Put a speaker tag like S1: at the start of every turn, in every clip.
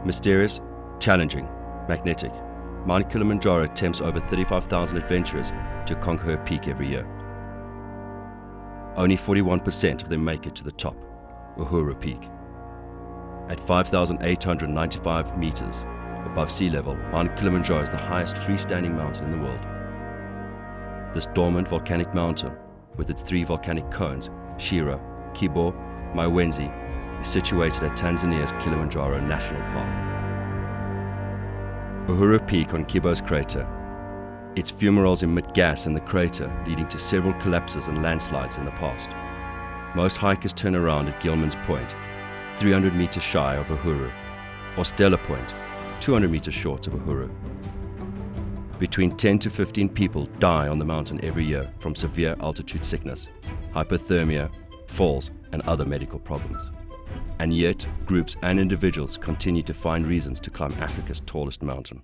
S1: Mysterious, challenging, magnetic, Mount Kilimanjaro tempts over 35,000 adventurers to conquer her peak every year. Only 41% of them make it to the top, Uhuru Peak. At 5,895 meters above sea level, Mount Kilimanjaro is the highest freestanding mountain in the world. This dormant volcanic mountain, with its 3 volcanic cones, Shira, Kibo, Maiwenzi, is situated at Tanzania's Kilimanjaro National Park. Uhuru Peak on Kibo's crater. Its fumaroles emit gas in the crater, leading to several collapses and landslides in the past. Most hikers turn around at Gilman's Point, 300 meters shy of Uhuru, or Stella Point, 200 meters short of Uhuru. Between 10 to 15 people die on the mountain every year from severe altitude sickness, hypothermia, falls, and other medical problems. And yet, groups and individuals continue to find reasons to climb Africa's tallest mountain.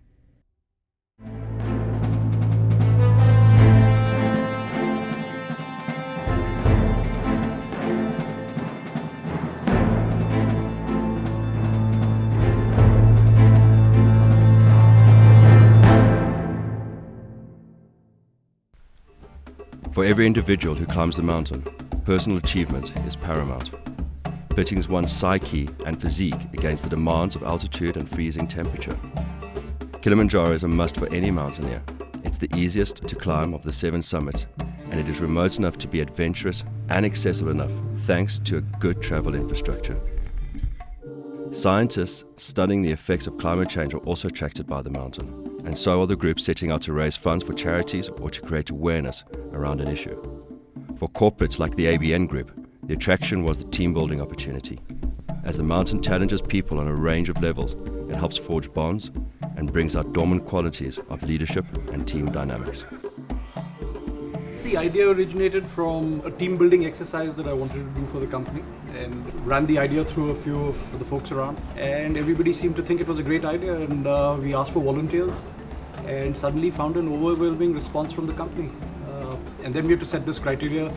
S1: For every individual who climbs the mountain, personal achievement is paramount, pitting one's psyche and physique against the demands of altitude and freezing temperature. Kilimanjaro is a must for any mountaineer. It's the easiest to climb of the 7 summits, and it is remote enough to be adventurous and accessible enough thanks to a good travel infrastructure. Scientists studying the effects of climate change are also attracted by the mountain, and so are the groups setting out to raise funds for charities or to create awareness around an issue. For corporates like the ABN Group, the attraction was the team-building opportunity. As the mountain challenges people on a range of levels, it helps forge bonds and brings out dormant qualities of leadership and team dynamics.
S2: The idea originated from a team building exercise that I wanted to do for the company, and ran the idea through a few of the folks around, and everybody seemed to think it was a great idea, and we asked for volunteers and suddenly found an overwhelming response from the company. And then we had to set this criteria.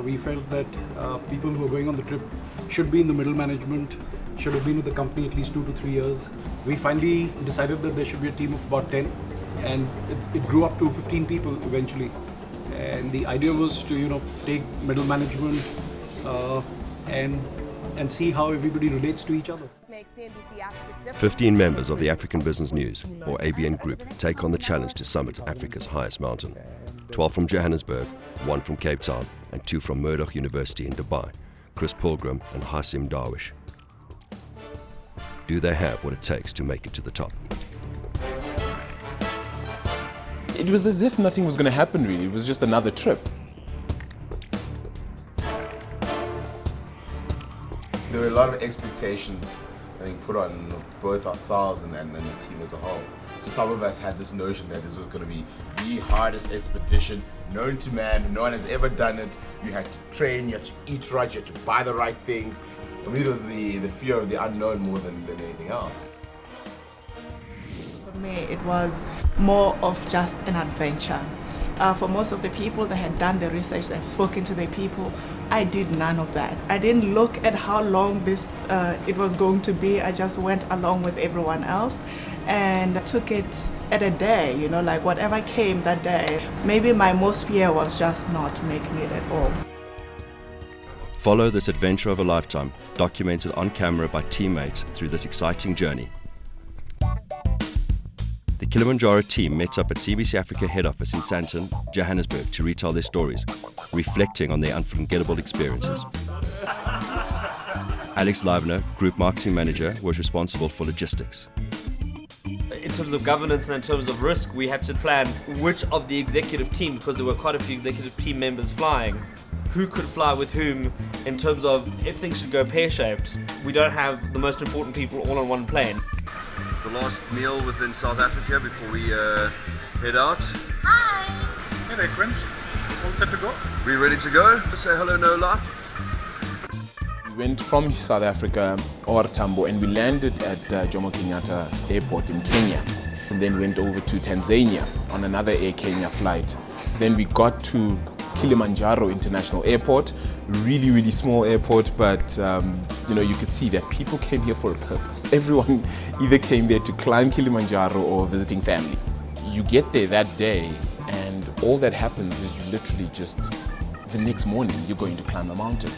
S2: We felt that people who are going on the trip should be in the middle management, should have been with the company at least 2 to 3 years. We finally decided that there should be a team of about 10, and it grew up to 15 people eventually. And the idea was to, take middle management and see how everybody relates to each other.
S1: 15 members of the African Business News, or ABN Group, take on the challenge to summit Africa's highest mountain. 12 from Johannesburg, 1 from Cape Town, and 2 from Murdoch University in Dubai, Chris Pilgrim and Hasim Darwish. Do they have what it takes to make it to the top?
S3: It was as if nothing was going to happen, really. It was just another trip.
S4: There were a lot of expectations put on both ourselves and the team as a whole. So some of us had this notion that this was going to be the hardest expedition known to man. No one has ever done it. You had to train, you had to eat right, you had to buy the right things. For me, it was the fear of the unknown more than anything else.
S5: For me, it was more of just an adventure. For most of the people that had done the research, that have spoken to the people, I did none of that. I didn't look at how long it was going to be. I just went along with everyone else and took it at a day, like whatever came that day. Maybe my most fear was just not making it at all.
S1: Follow this adventure of a lifetime, documented on camera by teammates through this exciting journey. The Kilimanjaro team met up at CNBC Africa head office in Sandton, Johannesburg to retell their stories, reflecting on their unforgettable experiences. Alex Livener, Group Marketing Manager, was responsible for logistics.
S6: In terms of governance and in terms of risk, we had to plan which of the executive team, because there were quite a few executive team members flying, who could fly with whom in terms of if things should go pear-shaped. We don't have the most important people all on one plane.
S1: It's the last meal within South Africa before we head out.
S7: Hi! Hey there, Quint. All set to go?
S1: We ready to go? Just say hello, no luck.
S3: We went from South Africa, OR Tambo, and we landed at Jomo Kenyatta Airport in Kenya. And then went over to Tanzania on another Air Kenya flight. Then we got to Kilimanjaro International Airport. Really, really small airport, but you could see that people came here for a purpose. Everyone either came there to climb Kilimanjaro or visiting family. You get there that day, and all that happens is you literally just, the next morning, you're going to climb a mountain,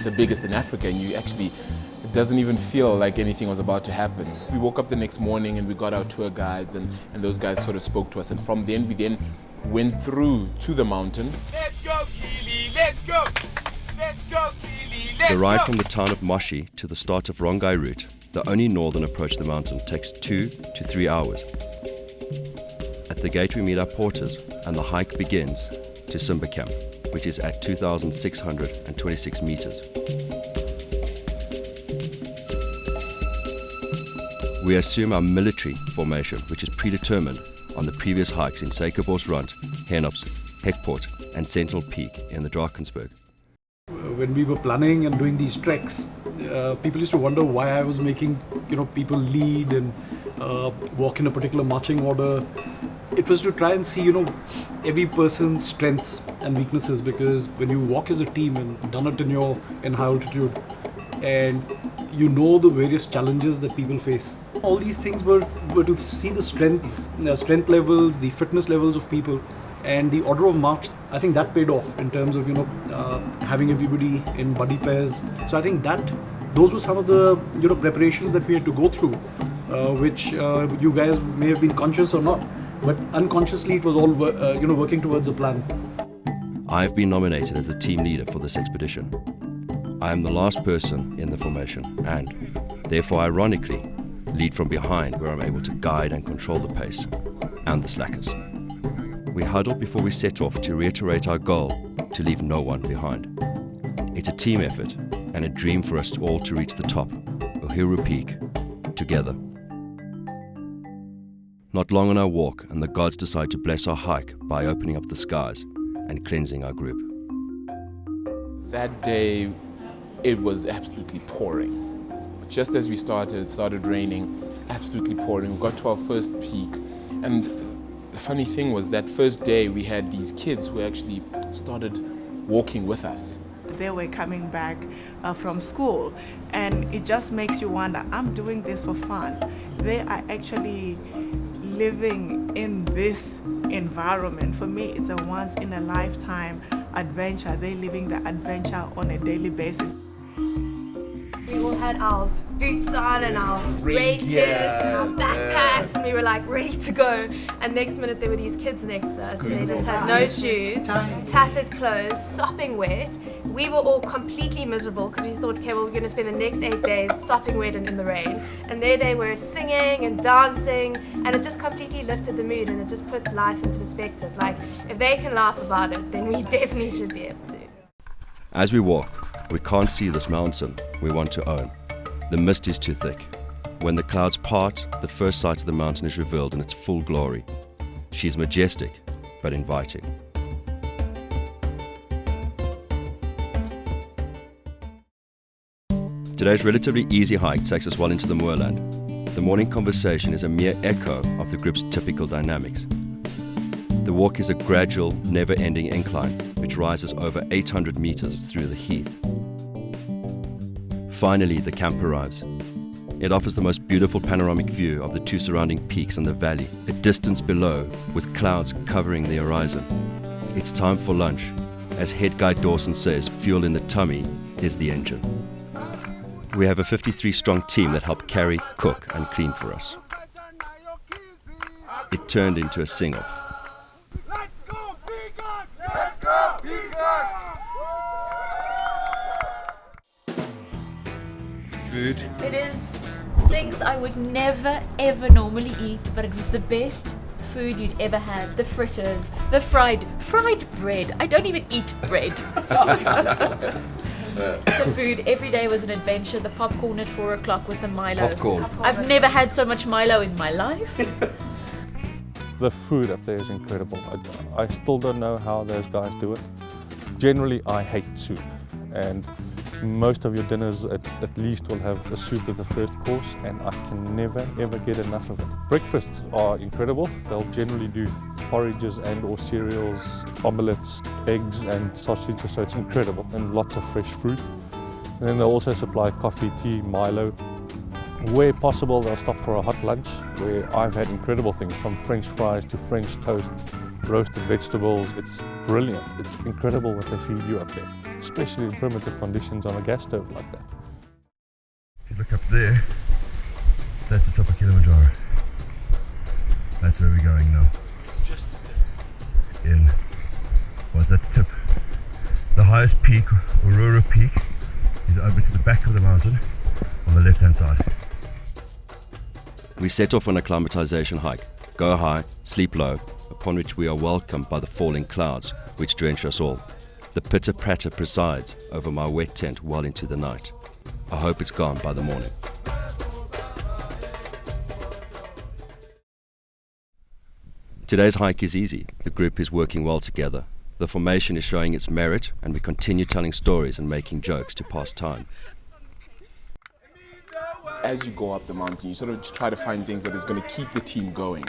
S3: the biggest in Africa, and it doesn't even feel like anything was about to happen. We woke up the next morning and we got our tour guides, and those guys sort of spoke to us, and from then we went through to the mountain.
S8: Let's go, Kili, let's go! Let's go, Kili, let's
S1: The ride
S8: go!
S1: from the town of Moshi to the start of Rongai route, the only northern approach to the mountain, takes 2 to 3 hours. At the gate we meet our porters, and the hike begins to Simba Camp, which is at 2,626 meters. We assume our military formation, which is predetermined on the previous hikes in Suikerbosrand, Henops, Hekpoort and Sentinel Peak in the Drakensberg.
S2: When we were planning and doing these treks, people used to wonder why I was making people lead and walk in a particular marching order. It was to try and see every person's strengths and weaknesses, because when you walk as a team and done it in high altitude, and the various challenges that people face, all these things were to see the strength levels, the fitness levels of people, and the order of march. I think that paid off in terms of having everybody in buddy pairs. So I think those were some of the preparations that we had to go through, which you guys may have been conscious or not, but unconsciously it was all working towards a plan.
S1: I have been nominated as the team leader for this expedition. I am the last person in the formation and, therefore ironically, lead from behind, where I'm able to guide and control the pace and the slackers. We huddle before we set off to reiterate our goal to leave no one behind. It's a team effort and a dream for us all to reach the top, Uhuru Peak, together. Not long on our walk, and the gods decide to bless our hike by opening up the skies and cleansing our group.
S3: That day, it was absolutely pouring. Just as we started raining, absolutely pouring. We got to our first peak, and the funny thing was that first day we had these kids who actually started walking with us.
S5: They were coming back from school, and it just makes you wonder, I'm doing this for fun. They are actually living in this environment. For me, it's a once-in-a-lifetime adventure. They're living the adventure on a daily basis.
S9: We all had our boots on and our rain kits and our backpacks, and we were like ready to go. And next minute there were these kids next to us, and they just had no shoes, tattered clothes, sopping wet. We were all completely miserable because we thought, okay, well, we're going to spend the next 8 days sopping wet and in the rain. And there they were singing and dancing, and it just completely lifted the mood, and it just put life into perspective. Like, if they can laugh about it, then we definitely should be able to.
S1: As we walk, we can't see this mountain we want to own. The mist is too thick. When the clouds part, the first sight of the mountain is revealed in its full glory. She's majestic, but inviting. Today's relatively easy hike takes us well into the moorland. The morning conversation is a mere echo of the group's typical dynamics. The walk is a gradual, never-ending incline which rises over 800 meters through the heath. Finally, the camp arrives. It offers the most beautiful panoramic view of the two surrounding peaks and the valley, a distance below with clouds covering the horizon. It's time for lunch. As head guide Dawson says, fuel in the tummy is the engine. We have a 53-strong team that helped carry, cook and clean for us. It turned into a sing-off.
S8: Let's go, Peacock! Let's go, Peacock!
S10: Food.
S11: It is things I would never ever normally eat, but it was the best food you'd ever had. The fritters, the fried bread. I don't even eat bread. The food every day was an adventure. The popcorn at 4 o'clock with the Milo.
S1: Popcorn.
S11: I've never had so much Milo in my life.
S10: The food up there is incredible. I still don't know how those guys do it. Generally, I hate soup, and Most of your dinners at least will have a soup as the first course, and I can never ever get enough of it. Breakfasts are incredible. They'll generally do porridges and or cereals, omelettes, eggs and sausages, so it's incredible, and lots of fresh fruit. And then they'll also supply coffee, tea, Milo. Where possible, they'll stop for a hot lunch, where I've had incredible things from French fries to French toast, roasted vegetables. It's brilliant. It's incredible what they feed you up there, especially in primitive conditions on a gas stove like that.
S1: If you look up there, that's the top of Kilimanjaro. That's where we're going now. What's that tip? The highest peak, Uhuru Peak, is over to the back of the mountain on the left hand side. We set off on a climatization hike, go high, sleep low, upon which we are welcomed by the falling clouds which drench us all. The pitter-patter presides over my wet tent well into the night. I hope it's gone by the morning. Today's hike is easy. The group is working well together. The formation is showing its merit, and we continue telling stories and making jokes to pass time.
S3: As you go up the mountain, you sort of try to find things that is going to keep the team going.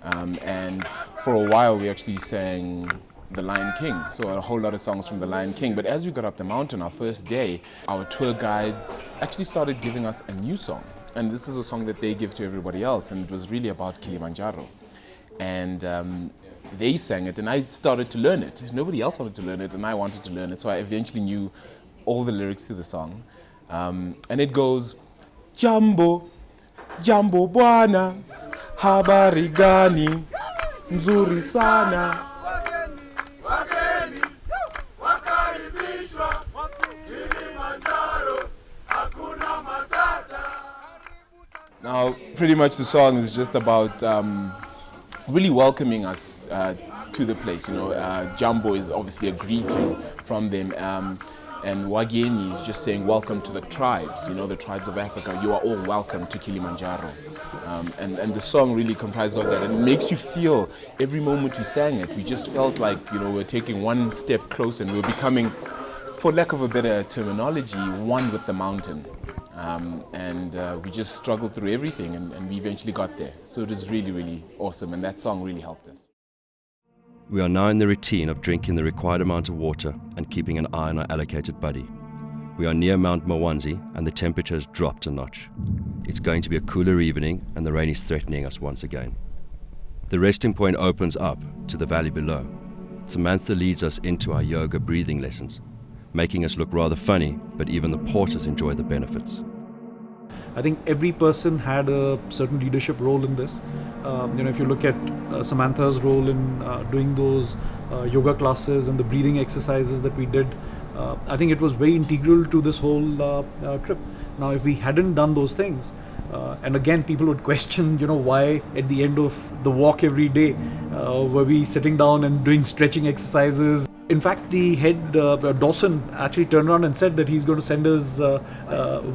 S3: And for a while, we actually sang The Lion King, so a whole lot of songs from The Lion King. But as we got up the mountain, our first day, our tour guides actually started giving us a new song. And this is a song that they give to everybody else, and it was really about Kilimanjaro. And they sang it, and I started to learn it. Nobody else wanted to learn it, and I wanted to learn it, so I eventually knew all the lyrics to the song. And it goes, Jambo, Jambo Bwana, habari gani, nzuri sana. Now, pretty much the song is just about really welcoming us to the place. You know, Jambo is obviously a greeting from them, and Wageni is just saying welcome to the tribes. You know, the tribes of Africa. You are all welcome to Kilimanjaro, and the song really comprises of that. And it makes you feel every moment we sang it. We just felt like, you know, we're taking one step closer, and we're becoming, for lack of a better terminology, one with the mountain. We just struggled through everything, and we eventually got there. So it was really, really awesome, and that song really helped us.
S1: We are now in the routine of drinking the required amount of water and keeping an eye on our allocated buddy. We are near Mount Mwanzi, and the temperature has dropped a notch. It's going to be a cooler evening, and the rain is threatening us once again. The resting point opens up to the valley below. Samantha leads us into our yoga breathing lessons, making us look rather funny, but even the porters enjoy the benefits.
S2: I think every person had a certain leadership role in this. If you look at Samantha's role in doing those yoga classes and the breathing exercises that we did, I think it was very integral to this whole trip. Now, if we hadn't done those things, and again, people would question, why at the end of the walk every day were we sitting down and doing stretching exercises. In fact, the head, Dawson, actually turned around and said that he's going to send his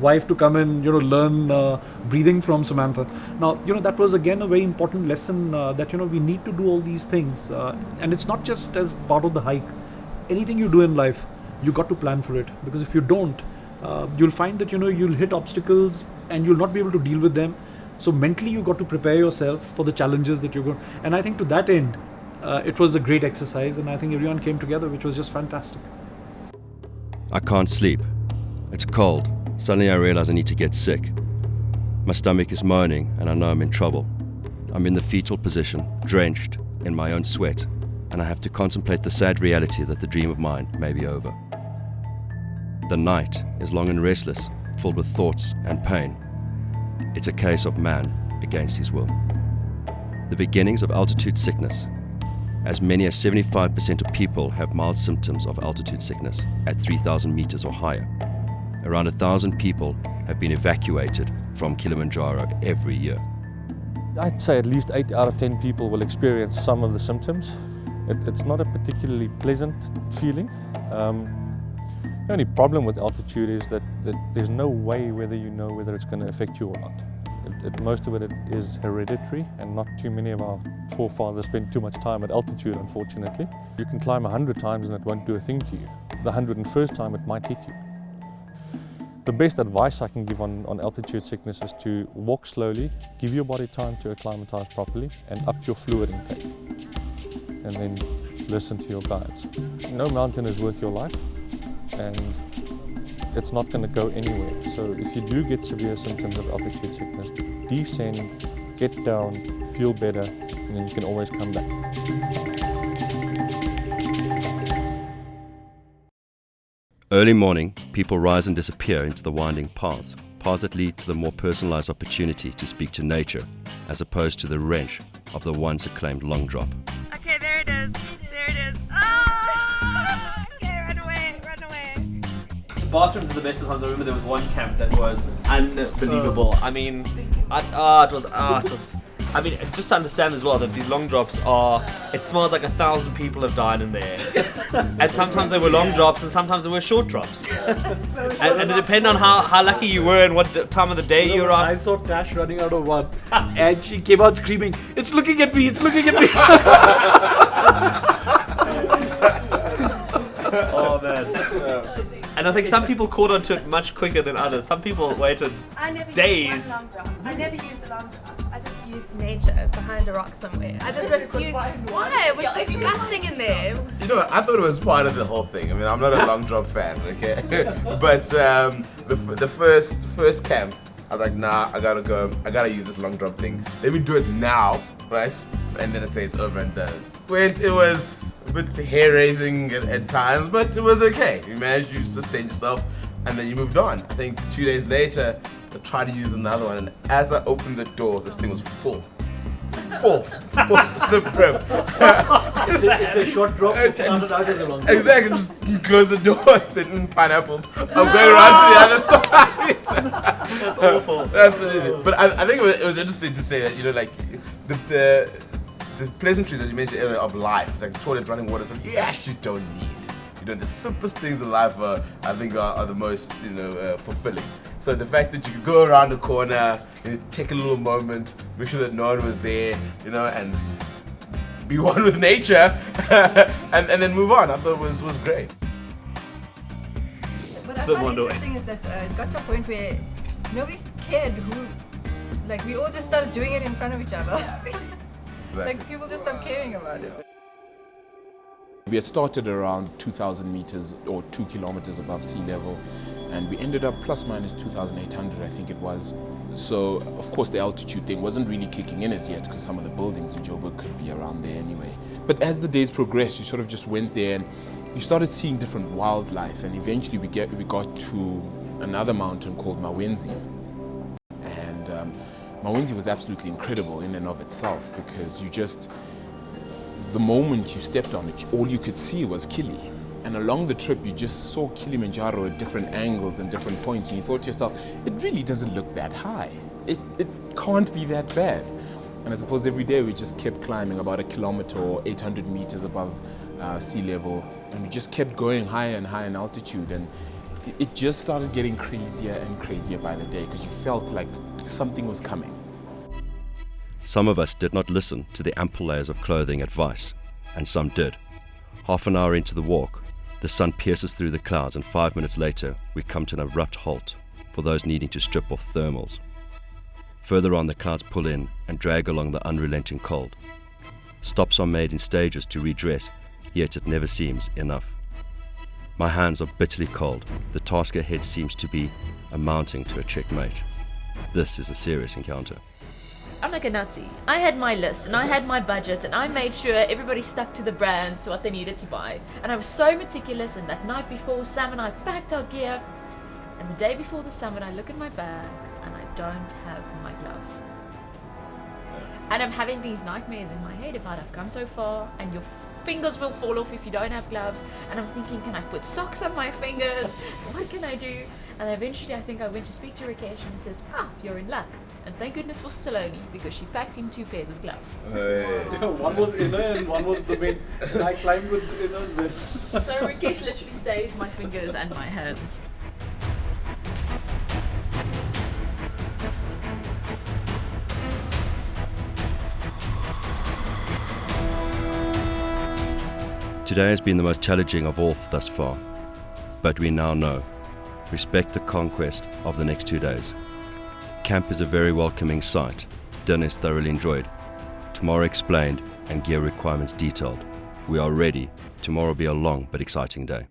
S2: wife to come and, learn breathing from Samantha. Now, that was again a very important lesson that, we need to do all these things. And it's not just as part of the hike. Anything you do in life, you got to plan for it. Because if you don't, you'll find that, you'll hit obstacles and you'll not be able to deal with them. So mentally, you got to prepare yourself for the challenges that you're going. And I think to that end, it was a great exercise, and I think everyone came together, which was just fantastic.
S1: I can't sleep. It's cold. Suddenly I realize I need to get sick. My stomach is moaning, and I know I'm in trouble. I'm in the fetal position, drenched in my own sweat, and I have to contemplate the sad reality that the dream of mine may be over. The night is long and restless, filled with thoughts and pain. It's a case of man against his will. The beginnings of altitude sickness. As many as 75% of people have mild symptoms of altitude sickness at 3,000 meters or higher. Around 1,000 people have been evacuated from Kilimanjaro every year.
S10: I'd say at least 8 out of 10 people will experience some of the symptoms. It's not a particularly pleasant feeling. The only problem with altitude is that there's no way whether you know whether it's going to affect you or not. Most of it is hereditary, and not too many of our forefathers spent too much time at altitude, unfortunately. You can climb 100 times and it won't do a thing to you. The 101st time it might hit you. The best advice I can give on altitude sickness is to walk slowly, give your body time to acclimatize properly, and up your fluid intake. And then listen to your guides. No mountain is worth your life, and it's not going to go anywhere. So if you do get severe symptoms of altitude sickness, descend, get down, feel better, and then you can always come back.
S1: Early morning, people rise and disappear into the winding paths that lead to the more personalized opportunity to speak to nature, as opposed to the wrench of the once acclaimed long drop.
S9: Okay, there it is. There it is. Oh! Okay, run away, run away.
S6: The bathrooms are the best of times. I remember there was one camp that was unbelievable. I mean, I mean, just to understand as well that these long drops it smells like 1,000 people have died in there. And sometimes they were long drops and sometimes they were short drops. And it depended on how lucky you were and what time of the day you were on.
S2: I saw Tash running out of one and she came out screaming, "It's looking at me, it's looking at me."
S6: Oh man. And I think some people caught onto it much quicker than others. Some people waited days.
S9: I never used a long drop. I just used nature behind a rock somewhere. I just refused. Why? It was disgusting in there.
S4: You know what? I thought it was part of the whole thing. I mean, I'm not a long drop fan, okay? But the first camp, I was like, nah, I gotta go. I gotta use this long drop thing. Let me do it now, right? And then I say it's over and done. It was a bit hair-raising at times, but it was okay. You managed to sustain yourself, and then you moved on. I think 2 days later, I tried to use another one, and as I opened the door, this thing was full to the brim.
S2: It's a short drop.
S4: Exactly, just close the door and said, pineapples. I'm going around to the other side.
S6: That's awful.
S4: That's it. But I think it was interesting to say that, you know, like the pleasantries, as you mentioned earlier, of life, like toilet, running water, stuff, you actually don't need. You know, the simplest things in life I think are the most, fulfilling. So the fact that you could go around the corner, take a little moment, make sure that no one was there, and be one with nature, and then move on, I thought was great.
S12: What I find interesting is that it got to a point where nobody cared who, like we all just started doing it in front of each other.
S4: Exactly.
S12: Like people just stopped caring about it.
S3: We had started around 2,000 meters or 2 kilometers above sea level, and we ended up plus minus 2,800, I think it was. So, of course, the altitude thing wasn't really kicking in as yet because some of the buildings in Joburg could be around there anyway. But as the days progressed, you sort of just went there and you started seeing different wildlife, and eventually we got to another mountain called Mawenzi. And Mawenzi was absolutely incredible in and of itself because the moment you stepped on it, all you could see was Kili. And along the trip, you just saw Kilimanjaro at different angles and different points, and you thought to yourself, it really doesn't look that high. It can't be that bad. And I suppose every day we just kept climbing about 1 kilometer or 800 meters above sea level, and we just kept going higher and higher in altitude, and it just started getting crazier and crazier by the day because you felt like something was coming.
S1: Some of us did not listen to the ample layers of clothing advice, and some did. Half an hour into the walk, the sun pierces through the clouds, and 5 minutes later, we come to an abrupt halt for those needing to strip off thermals. Further on, the clouds pull in and drag along the unrelenting cold. Stops are made in stages to redress, yet it never seems enough. My hands are bitterly cold. The task ahead seems to be amounting to a checkmate. This is a serious encounter.
S11: I'm like a Nazi. I had my list and I had my budget and I made sure everybody stuck to the brands, what they needed to buy. And I was so meticulous, and that night before, Sam and I packed our gear. And the day before the summit, I look at my bag and I don't have my gloves. And I'm having these nightmares in my head about I've come so far and your fingers will fall off if you don't have gloves. And I'm thinking, can I put socks on my fingers? What can I do? And eventually I think I went to speak to Rakesh, and he says, you're in luck. And thank goodness for Saloni, because she packed him 2 pairs of gloves.
S2: One was inner and one was the main. And I climbed with the inners then.
S11: So Rakesh literally saved my fingers and my hands.
S1: Today has been the most challenging of all thus far, but we now know respect the conquest of the next 2 days. Camp is a very welcoming sight. Dinner is thoroughly enjoyed. Tomorrow explained and gear requirements detailed. We are ready. Tomorrow will be a long but exciting day.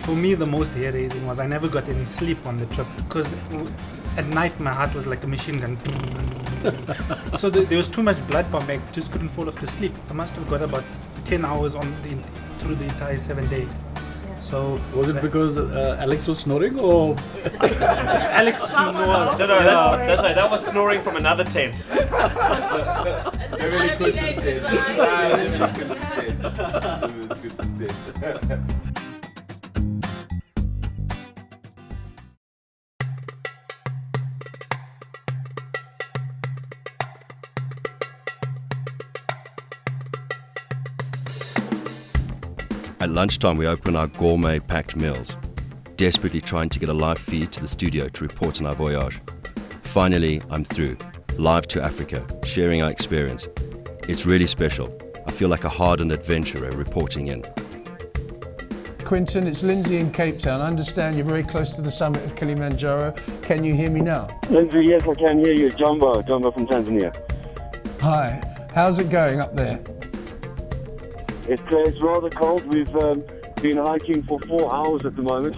S7: For me, the most hair-raising was I never got any sleep on the trip because at night my heart was like a machine gun. So there was too much blood pumping. I just couldn't fall off to sleep. I must have got about 10 hours through the entire 7 days. So
S2: was it because Alex was snoring or
S7: Alex snored?
S6: No, that was snoring from another tent.
S4: Really good to stay. Really good to stay.
S1: At lunchtime, we open our gourmet packed meals, desperately trying to get a live feed to the studio to report on our voyage. Finally, I'm through, live to Africa, sharing our experience. It's really special. I feel like a hardened adventurer reporting in.
S13: Quinton, it's Lindsay in Cape Town. I understand you're very close to the summit of Kilimanjaro. Can you hear me now?
S14: Lindsay, yes, I can hear you. Jumbo from Tanzania.
S13: Hi, how's it going up there?
S14: It's rather cold. We've been hiking for 4 hours at the moment.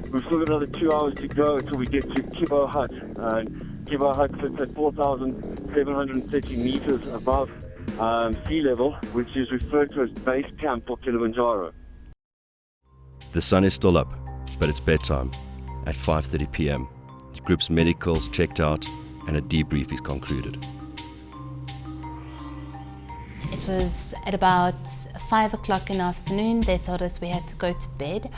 S14: We've still got another 2 hours to go until we get to Kibo Hut. And Kibo Hut sits at 4,730 meters above sea level, which is referred to as base camp for Kilimanjaro.
S1: The sun is still up, but it's bedtime at 5:30 p.m. The group's medicals checked out and a debrief is concluded.
S15: It was at about 5 o'clock in the afternoon. They told us we had to go to bed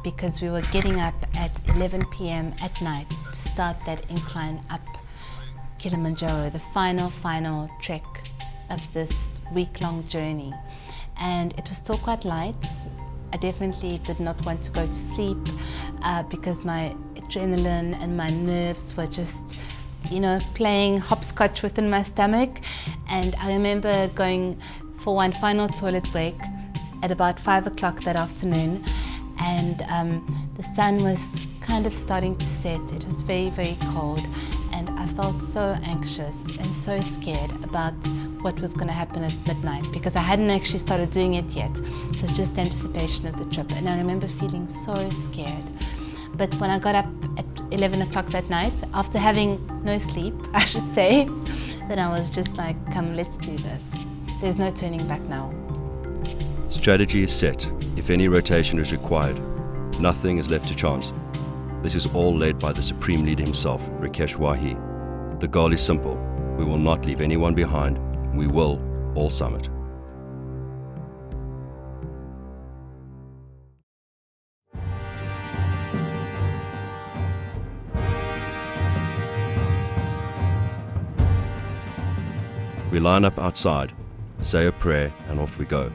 S15: because we were getting up at 11 p.m. at night to start that incline up Kilimanjaro, the final trek of this week-long journey. And it was still quite light. I definitely did not want to go to sleep because my adrenaline and my nerves were just playing hopscotch within my stomach. And I remember going for one final toilet break at about 5 o'clock that afternoon, and the sun was kind of starting to set. It was very, very cold, and I felt so anxious and so scared about what was going to happen at midnight because I hadn't actually started doing it yet. It was just anticipation of the trip, and I remember feeling so scared. But when I got up at 11 o'clock that night, after having no sleep, I should say, then I was just like, come, let's do this. There's no turning back now.
S1: Strategy is set. If any rotation is required, nothing is left to chance. This is all led by the Supreme Leader himself, Rakesh Wahi. The goal is simple. We will not leave anyone behind. We will all summit. We line up outside, say a prayer, and off we go.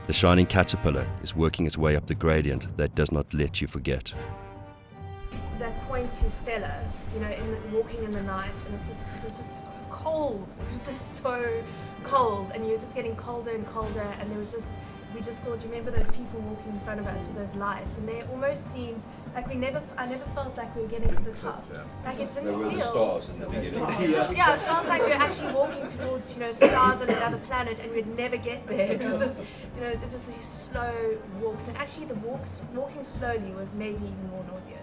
S1: The shining caterpillar is working its way up the gradient that does not let you forget.
S9: That point to Stella, walking in the night, and it was just so cold. It was just so cold, and you were just getting colder and colder, and we just saw, do you remember those people walking in front of us with those lights? And they almost seemed like I never felt like we were getting to the top. Like it didn't feel. There were the stars in the beginning. Yeah, it felt like we were actually walking towards, stars on another planet, and we'd never get there. It was just, just these slow walks, and actually walking slowly was maybe even more nauseous.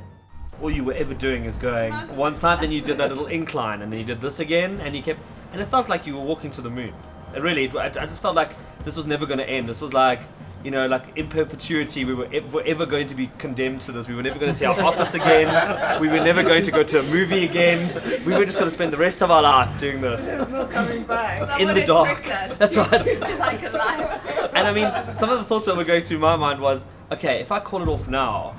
S6: All you were ever doing is going one side, then you did that little incline, and then you did this again, and and it felt like you were walking to the moon. It really, I just felt like this was never going to end. This was like, like in perpetuity, we were ever going to be condemned to this. We were never going to see our office again. We were never going to go to a movie again. We were just going to spend the rest of our life doing this.
S5: There's no coming back.
S6: In the dark. That's right.
S9: Like a life.
S6: And I mean, some of the thoughts that were going through my mind was, okay, if I call it off now,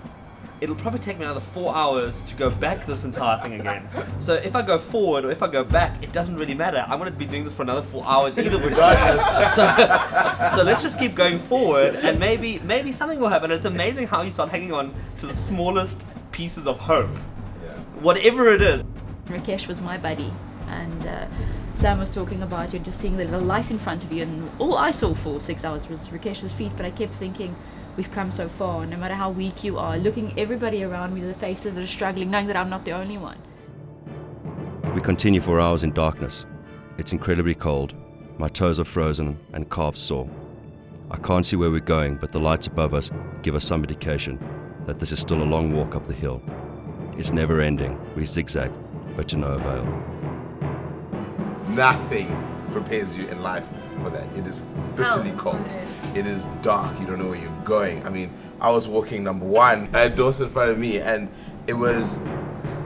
S6: it'll probably take me another 4 hours to go back this entire thing again. So if I go forward or if I go back, it doesn't really matter. I'm going to be doing this for another 4 hours either way. So let's just keep going forward, and maybe something will happen. It's amazing how you start hanging on to the smallest pieces of hope, whatever it is.
S11: Rakesh was my buddy, and Sam was talking about just seeing the little light in front of you, and all I saw for 6 hours was Rakesh's feet, but I kept thinking, we've come so far, no matter how weak you are, looking everybody around me, the faces that are struggling, knowing that I'm not the only one.
S1: We continue for hours in darkness. It's incredibly cold. My toes are frozen and calves sore. I can't see where we're going, but the lights above us give us some indication that this is still a long walk up the hill. It's never ending. We zigzag, but to no avail.
S4: Nothing prepares you in life for that. It is bitterly cold. It is dark. You don't know where you're going. I mean, I was walking number one. I had Dawson in front of me, and it was,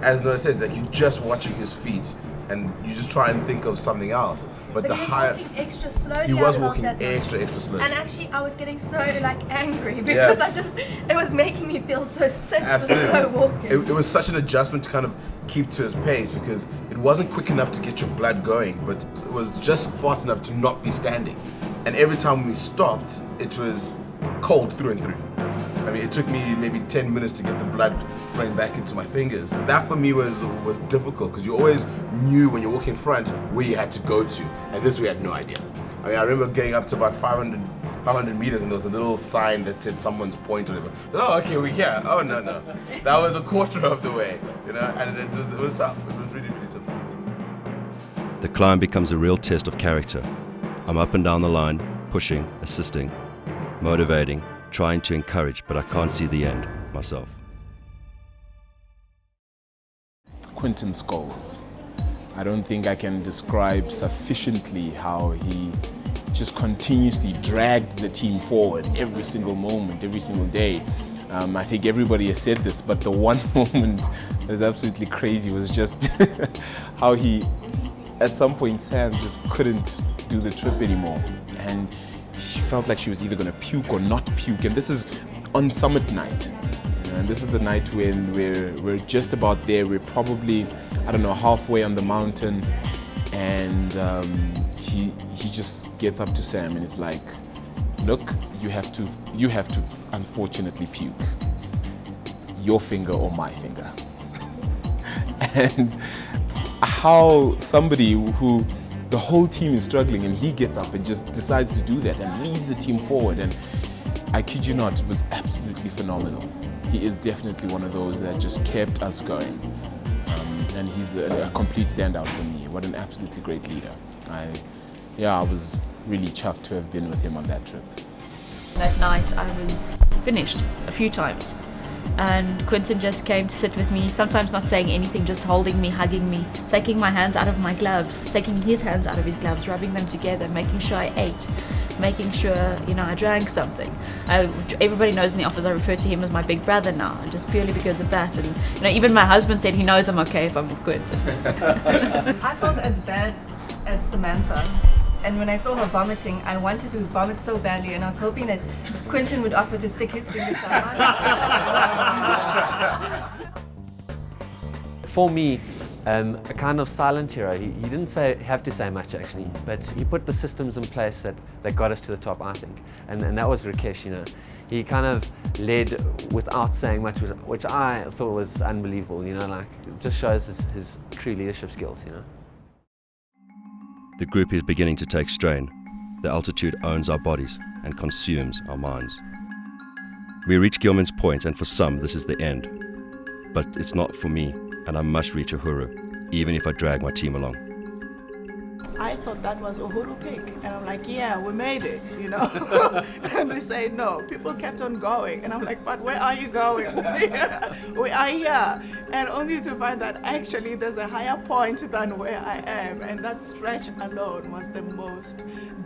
S4: as Noah says, that you're just watching his feet, and you just try and think of something else. But the
S9: he was
S4: higher
S9: walking extra slowly.
S4: he was
S9: I felt
S4: walking
S9: that
S4: extra slowly.
S9: And actually, I was getting so angry because it was making me feel so sick.
S4: Absolutely.
S9: The slow walking.
S4: It was such an adjustment to kind of keep to his pace, because it wasn't quick enough to get your blood going, but it was just fast enough to not be standing. And every time we stopped, it was cold through and through. I mean, it took me maybe 10 minutes to get the blood flowing back into my fingers. That for me was difficult, because you always knew when you're walking in front where you had to go to, and this we had no idea. I mean, I remember getting up to about 500 meters, and there was a little sign that said someone's point or whatever. I said, oh, okay, we're here. Oh, no. That was a quarter of the way, and it was tough. It was really, really tough.
S1: The climb becomes a real test of character. I'm up and down the line, pushing, assisting, motivating, trying to encourage, but I can't see the end myself.
S3: Quinton Scholes. I don't think I can describe sufficiently how he just continuously dragged the team forward every single moment, every single day. I think everybody has said this, but the one moment that is absolutely crazy was just how he, at some point, Sam just couldn't do the trip anymore. And she felt like she was either going to puke or not puke. And this is on summit night. And this is the night when we're just about there. We're probably, I don't know, halfway on the mountain. And he just gets up to Sam and is like, look, you have to unfortunately puke. Your finger or my finger. And how somebody who the whole team is struggling, and he gets up and just decides to do that and leads the team forward. And I kid you not, it was absolutely phenomenal. He is definitely one of those that just kept us going. And he's a complete standout for me. What an absolutely great leader. I was really chuffed to have been with him on that trip.
S11: That night I was finished a few times. And Quinton just came to sit with me, sometimes not saying anything, just holding me, hugging me, taking my hands out of my gloves, taking his hands out of his gloves, rubbing them together, making sure I ate, making sure, I drank something. Everybody knows in the office I refer to him as my big brother now, just purely because of that. And even my husband said he knows I'm okay if I'm with Quinton.
S12: I felt as bad as Samantha. And when I saw her vomiting, I wanted to vomit so badly, and I was hoping that Quinton would offer to stick his fingers down.
S16: For me, a kind of silent hero. He didn't have to say much actually, but he put the systems in place that got us to the top, I think. And that was Rakesh, He kind of led without saying much, which I thought was unbelievable, it just shows his true leadership skills,
S1: The group is beginning to take strain. The altitude owns our bodies and consumes our minds. We reach Gilman's Point, and for some this is the end. But it's not for me, and I must reach Uhuru, even if I drag my team along.
S5: I thought that was Uhuru Peak, and I'm like, yeah, we made it, And we say no. People kept on going, and I'm like, but where are you going? We are here, and only to find that actually there's a higher point than where I am, and that stretch alone was the most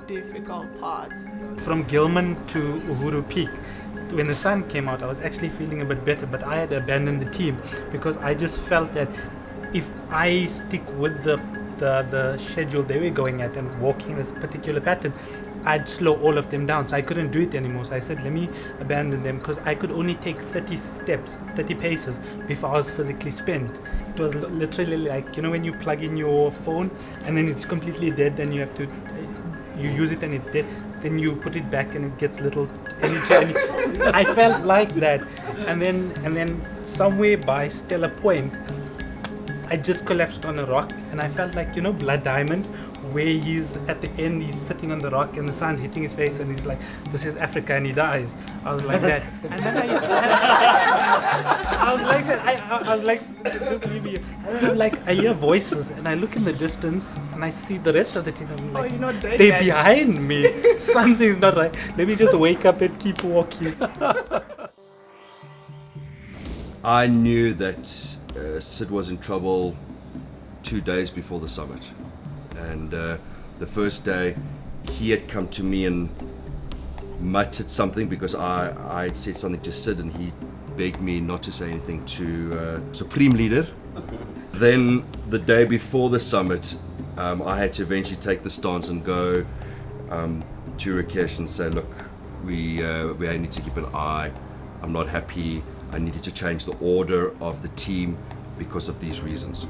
S5: difficult part.
S7: From Gilman to Uhuru Peak, when the sun came out, I was actually feeling a bit better, but I had abandoned the team because I just felt that if I stick with the schedule they were going at and walking this particular pattern, I'd slow all of them down, so I couldn't do it anymore. So I said, let me abandon them, because I could only take 30 steps, 30 paces before I was physically spent. It was literally like, when you plug in your phone and then it's completely dead, then you have to, you use it and it's dead, then you put it back and it gets little energy. I felt like that, and then somewhere by Stella Point, I just collapsed on a rock, and I felt like, Blood Diamond, where he's at the end, he's sitting on the rock and the sun's hitting his face, and he's like, this is Africa, and he dies. I was like that. And then I was like that. I was like, just leave me. And then I'm like, I hear voices, and I look in the distance, and I see the rest of the team. I'm like,
S6: you're not dead,
S7: they're
S6: guys.
S7: behind me. Something's not right. Let me just wake up and keep walking.
S1: I knew that Sid was in trouble 2 days before the summit, and the first day he had come to me and muttered something because I had said something to Sid, and he begged me not to say anything to Supreme Leader. Then the day before the summit, I had to eventually take the stance and go to Rakesh and say, look, we need to keep an eye. I'm not happy. I needed to change the order of the team because of these reasons.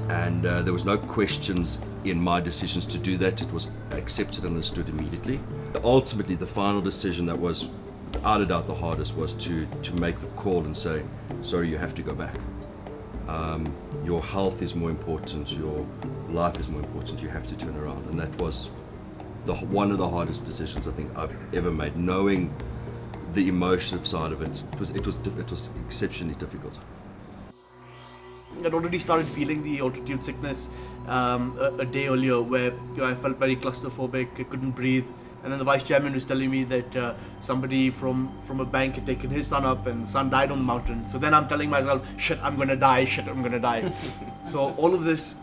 S1: And there was no questions in my decisions to do that. It was accepted and understood immediately. Ultimately, the final decision that was without a doubt the hardest was to make the call and say, sorry, you have to go back. Your health is more important, your life is more important, you have to turn around. And that was one of the hardest decisions I think I've ever made, knowing the emotive side of it. It was exceptionally difficult.
S2: I'd already started feeling the altitude sickness a day earlier, where I felt very claustrophobic, I couldn't breathe. And then the vice chairman was telling me that somebody from a bank had taken his son up, and the son died on the mountain. So then I'm telling myself, shit, I'm gonna die, shit, I'm gonna die. So all of this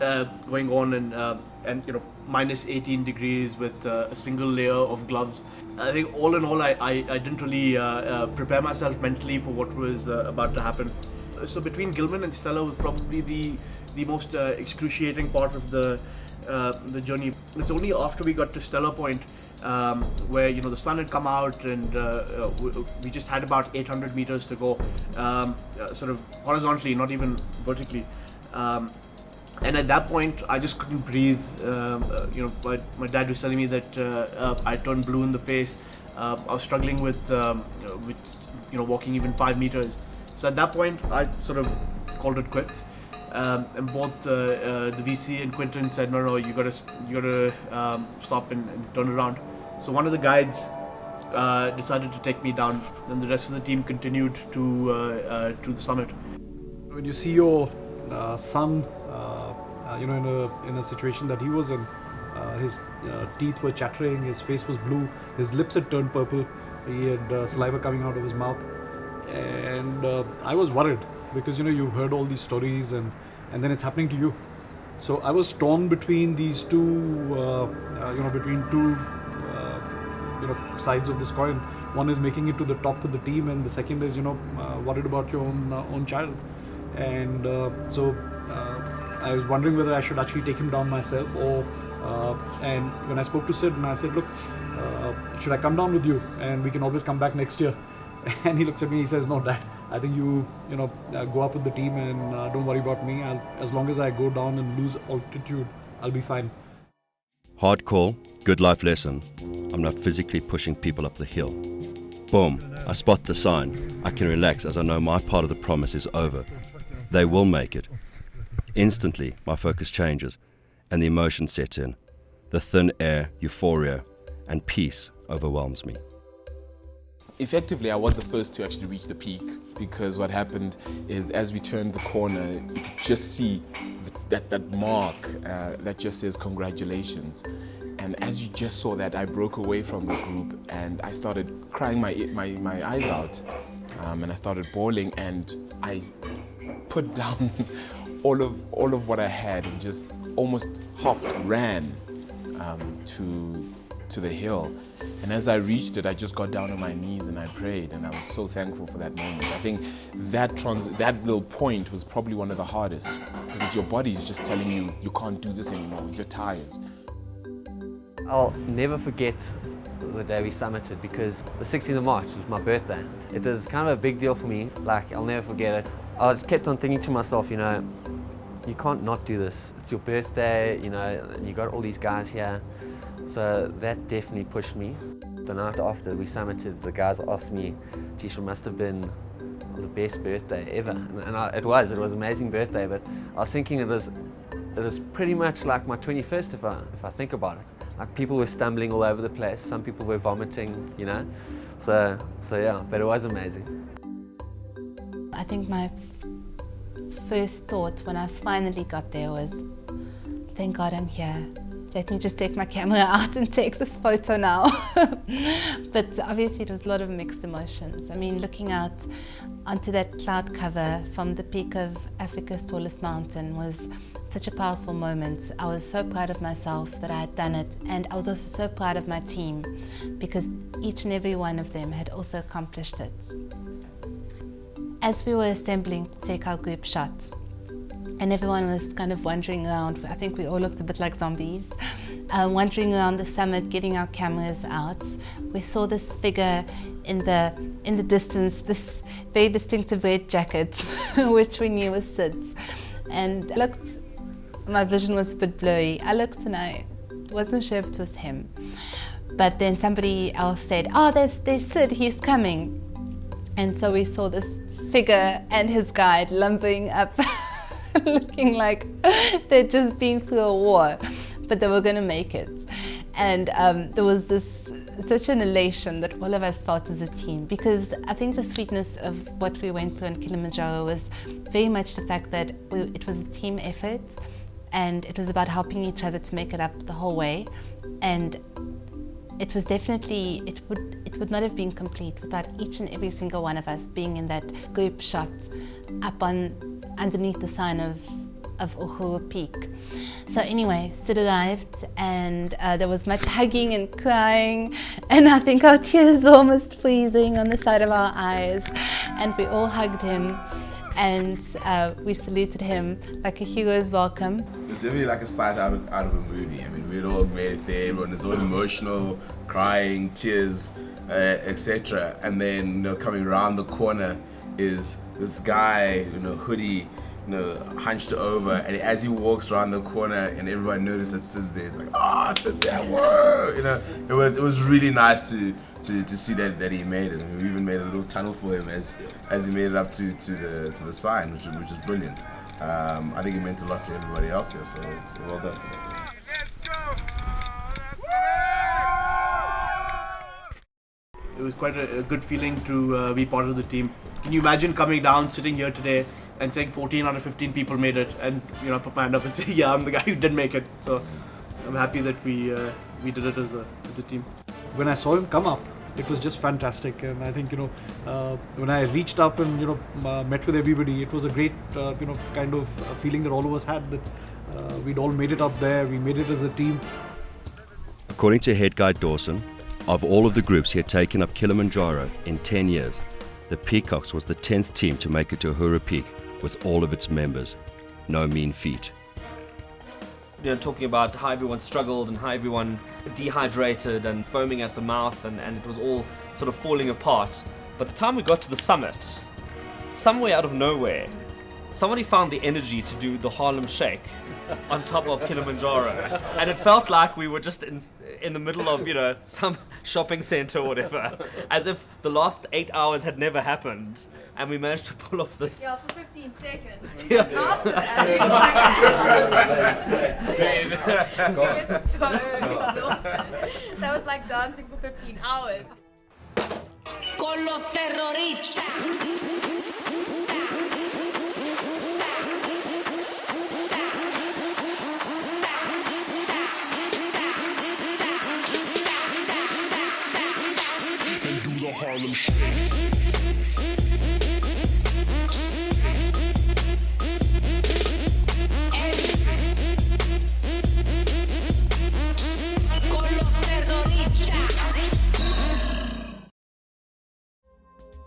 S2: going on, and minus 18 degrees with a single layer of gloves. I think all in all, I didn't really prepare myself mentally for what was about to happen. So between Gilman and Stella was probably the most excruciating part of the journey. It's only after we got to Stella Point where the sun had come out, and we just had about 800 meters to go, sort of horizontally, not even vertically. And at that point, I just couldn't breathe. My dad was telling me that I turned blue in the face. I was struggling with walking even 5 meters. So at that point, I sort of called it quits. And both the VC and Quinton said, no, you gotta stop and turn around. So one of the guides decided to take me down, and the rest of the team continued to the summit. When you see your son, in a situation that he was in, his teeth were chattering, his face was blue, his lips had turned purple, he had saliva coming out of his mouth, and I was worried because you heard all these stories, and then it's happening to you. So I was torn between these two, between two sides of this coin. One is making it to the top of the team, and the second is worried about your own child. And so I was wondering whether I should actually take him down myself, or and when I spoke to Sid and I said, look, should I come down with you and we can always come back next year? And he looks at me, he says, no, Dad, I think you go up with the team, and don't worry about me. As long as I go down and lose altitude, I'll be fine.
S1: Hard call, good life lesson. I'm not physically pushing people up the hill. Boom, I spot the sign. I can relax as I know my part of the promise is over. They will make it. Instantly, my focus changes and the emotions set in. The thin air, euphoria, and peace overwhelms me.
S3: Effectively, I was the first to actually reach the peak, because what happened is as we turned the corner, you could just see that mark that just says congratulations. And as you just saw that, I broke away from the group and I started crying my eyes out, and I started bawling, and I put down all of what I had and just almost half ran to the hill. And as I reached it, I just got down on my knees and I prayed, and I was so thankful for that moment. I think that little point was probably one of the hardest, because your body is just telling you you can't do this anymore, you're tired.
S16: I'll never forget the day we summited, because the 16th of March was my birthday. It was kind of a big deal for me, like I'll never forget it. I was kept on thinking to myself, you can't not do this. It's your birthday, and you got all these guys here. So that definitely pushed me. The night after we summited, the guys asked me, geez, it must have been the best birthday ever. It was an amazing birthday, but I was thinking it was pretty much like my 21st if I think about it. Like people were stumbling all over the place, some people were vomiting, you know. So yeah, but it was amazing.
S15: I think my first thought when I finally got there was, thank God I'm here. Let me just take my camera out and take this photo now. But obviously it was a lot of mixed emotions. I mean, looking out onto that cloud cover from the peak of Africa's tallest mountain was such a powerful moment. I was so proud of myself that I had done it, and I was also so proud of my team because each and every one of them had also accomplished it. As we were assembling to take our group shot, and everyone was kind of wandering around, I think we all looked a bit like zombies, wandering around the summit, getting our cameras out. We saw this figure in the distance, this very distinctive red jacket, which we knew was Sid's. And I looked, my vision was a bit blurry. I looked and I wasn't sure if it was him. But then somebody else said, oh, there's Sid, he's coming. And so we saw this figure and his guide lumbering up, looking like they'd just been through a war, but they were going to make it. And there was such an elation that all of us felt as a team, because I think the sweetness of what we went through in Kilimanjaro was very much the fact that it was a team effort, and it was about helping each other to make it up the whole way. And it was definitely, it would not have been complete without each and every single one of us being in that group shot up underneath the sign of Uhuru Peak. So anyway, Sid arrived, and there was much hugging and crying, and I think our tears were almost freezing on the side of our eyes, and we all hugged him, and we saluted him like a hero's welcome.
S4: It's definitely like a sight out of a movie. I mean, we'd all made it there, everyone is all emotional, crying, tears, etc. And then, coming around the corner is this guy, hoodie, hunched over, and as he walks around the corner and everyone notices that Sid's there, it's like, oh, Sid's there, whoa! It was really nice to see that he made it. I mean, we even made a little tunnel for him as he made it up to the sign, which is brilliant. I think it meant a lot to everybody else here, so well done.
S2: It was quite a good feeling to be part of the team. Can you imagine coming down, sitting here today, and saying 14 out of 15 people made it, and put my hand up and say, yeah, I'm the guy who didn't make it. So I'm happy that we did it as a team. When I saw him come up, it was just fantastic, and I think when I reached up and met with everybody, it was a great kind of feeling that all of us had, that we'd all made it up there. We made it as a team.
S1: According to head guide Dawson, of all of the groups he had taken up Kilimanjaro in 10 years, the Peacocks was the 10th team to make it to Uhuru Peak with all of its members. No mean feat.
S6: Talking about how everyone struggled and how everyone dehydrated and foaming at the mouth, and it was all sort of falling apart. By the time we got to the summit, somewhere out of nowhere, somebody found the energy to do the Harlem Shake on top of Kilimanjaro, and it felt like we were just in the middle of some shopping center or whatever, as if the last 8 hours had never happened, and we managed to pull off this.
S9: Yeah, for 15 seconds.
S6: Yeah.
S9: After that, we were so exhausted. That was like dancing for 15 hours.
S17: Con los terroristas.
S18: Harlem Shake.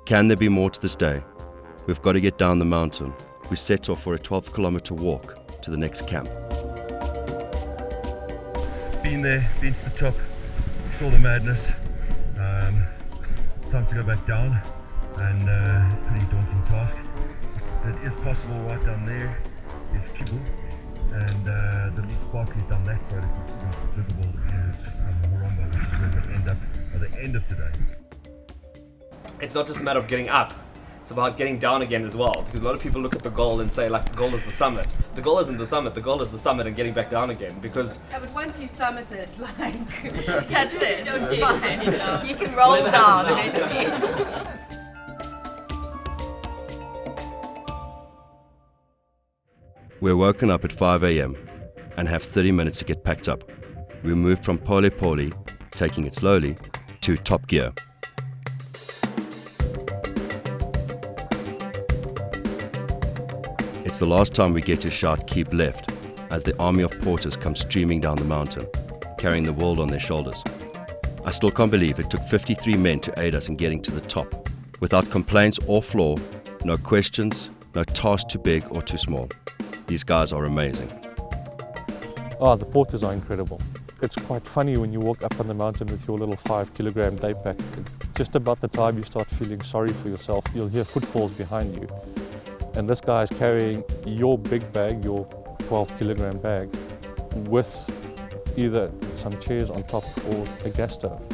S1: Can there be more to this day? We've got to get down the mountain. We set off for a 12-kilometer walk to the next camp.
S19: Been there, been to the top, saw the madness. It's time to go back down, and it's a pretty daunting task. But it is possible. Right down there is Kibble, and the little sparkles down that side, if it's not visible, is Moromba, which is where we'll end up by the end of today.
S6: It's not just a matter of getting up, It's about getting down again as well, because a lot of people look at the goal and say like the goal is the summit. The goal isn't the summit, the goal is the summit and getting back down again, because
S9: Yeah, but once you summit it, like, that's it. It's fine. You can roll down eventually.
S1: We're woken up at 5 a.m. and have 30 minutes to get packed up. We moved from pole pole, taking it slowly, to top gear. It's the last time we get to shout keep left as the army of porters come streaming down the mountain, carrying the world on their shoulders. I still can't believe it took 53 men to aid us in getting to the top. Without complaints or flaw, no questions, no task too big or too small. These guys are amazing.
S10: Oh, the porters are incredible. It's quite funny when you walk up on the mountain with your little 5 kilogram day pack. Just about the time you start feeling sorry for yourself, you'll hear footfalls behind you. And this guy is carrying your big bag, your 12 kilogram bag, with either some chairs on top or a gas stove.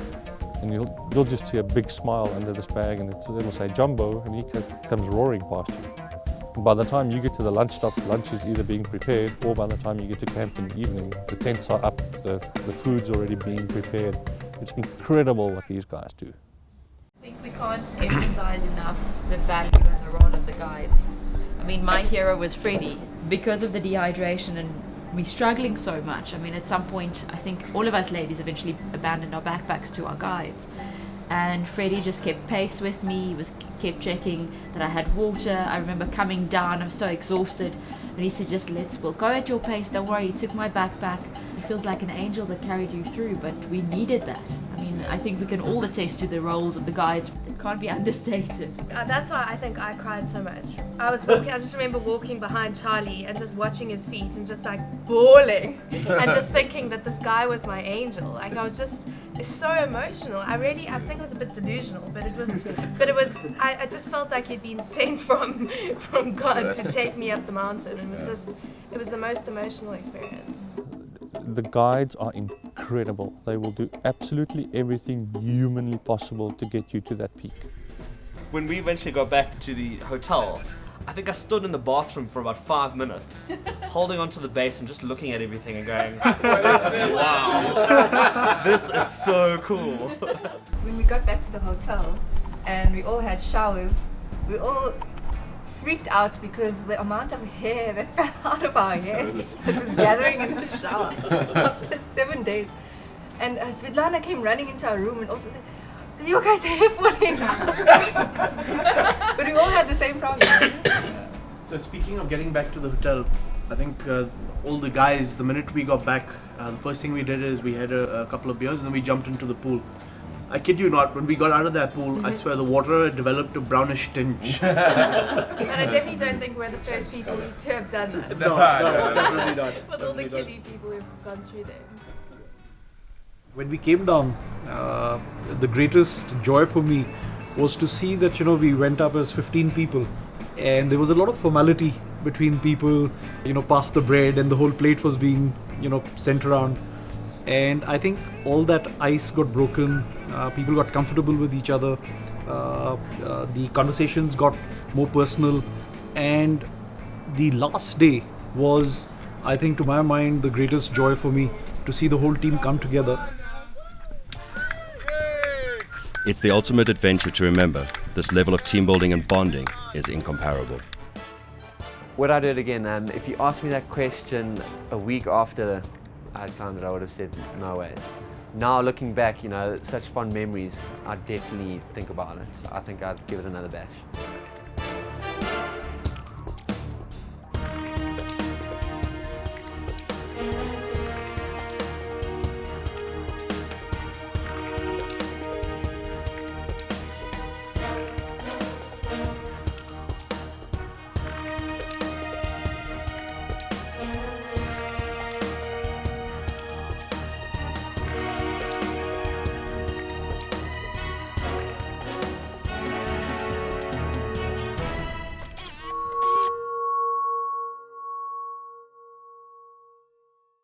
S10: And you'll just see a big smile under this bag, and it'll say Jumbo, and he comes roaring past you. And by the time you get to the lunch stop, lunch is either being prepared, or by the time you get to camp in the evening, the tents are up, the food's already being prepared. It's incredible what these guys do.
S11: I think we can't emphasize enough the value and the role of the guides. I mean, my hero was Freddie. Because of the dehydration and me struggling so much, I mean, at some point, I think all of us ladies eventually abandoned our backpacks to our guides. And Freddie just kept pace with me. He kept checking that I had water. I remember coming down, I was so exhausted. And he said, we'll go at your pace, don't worry. He took my backpack. He feels like an angel that carried you through, but we needed that. I mean, I think we can all attest to the roles of the guides. It can't be understated.
S9: That's why I think I cried so much. I just remember walking behind Charlie and just watching his feet and just like bawling and just thinking that this guy was my angel. Like it's so emotional. I think it was a bit delusional, but I just felt like he'd been sent from God to take me up the mountain, and it was the most emotional experience.
S10: The guides are incredible. They will do absolutely everything humanly possible to get you to that peak.
S6: when we eventually got back to the hotel, I think I stood in the bathroom for about 5 minutes, holding onto the base and just looking at everything and going, wow, this is so cool.
S12: When we got back to the hotel and we all had showers, we all freaked out because the amount of hair that fell out of our heads that was gathering in the shower after 7 days. And Svetlana came running into our room and also said, "Is your guys' hair falling out?" But we all had the same problem.
S2: So speaking of getting back to the hotel, I think all the guys, the minute we got back, the first thing we did is we had a couple of beers and then we jumped into the pool. I kid you not, when we got out of that pool, I swear the water had developed a brownish tinge.
S9: And I definitely don't think we're the first people to have done that.
S2: No, definitely not.
S9: With all the Kili people who've gone through there.
S2: When we came down, the greatest joy for me was to see that, you know, we went up as 15 people and there was a lot of formality between people, you know, passed the bread and the whole plate was being, you know, sent around. And I think all that ice got broken, people got comfortable with each other, the conversations got more personal, and the last day was, I think to my mind, the greatest joy for me to see the whole team come together.
S1: It's the ultimate adventure to remember. This level of team building and bonding is incomparable.
S16: Would I do it again? If you asked me that question a week after I'd climbed it, I would have said no ways. Now looking back, you know, such fond memories, I definitely think about it. I think I'd give it another bash.